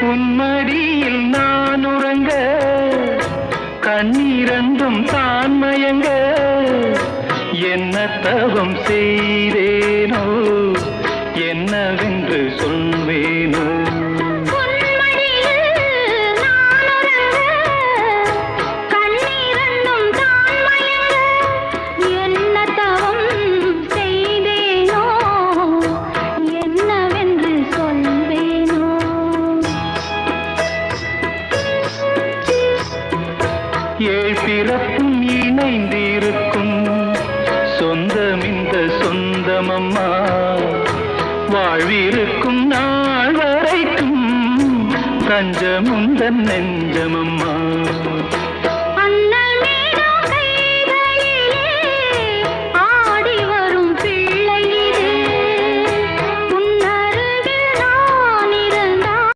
உன்மடியில் நான் உறங்க கண்ணீரண்டும் தான் மயங்க என்ன தவம் செய்தேனோ என்னவென்று சொல்வேனோ ஏழ் பிறப்பும் இணைந்திருக்கும் சொந்தம் இந்த சொந்தமம்மா வாழ்விருக்கும் நாள் வரைக்கும் தஞ்சமுந்தன் நெஞ்சமம்மா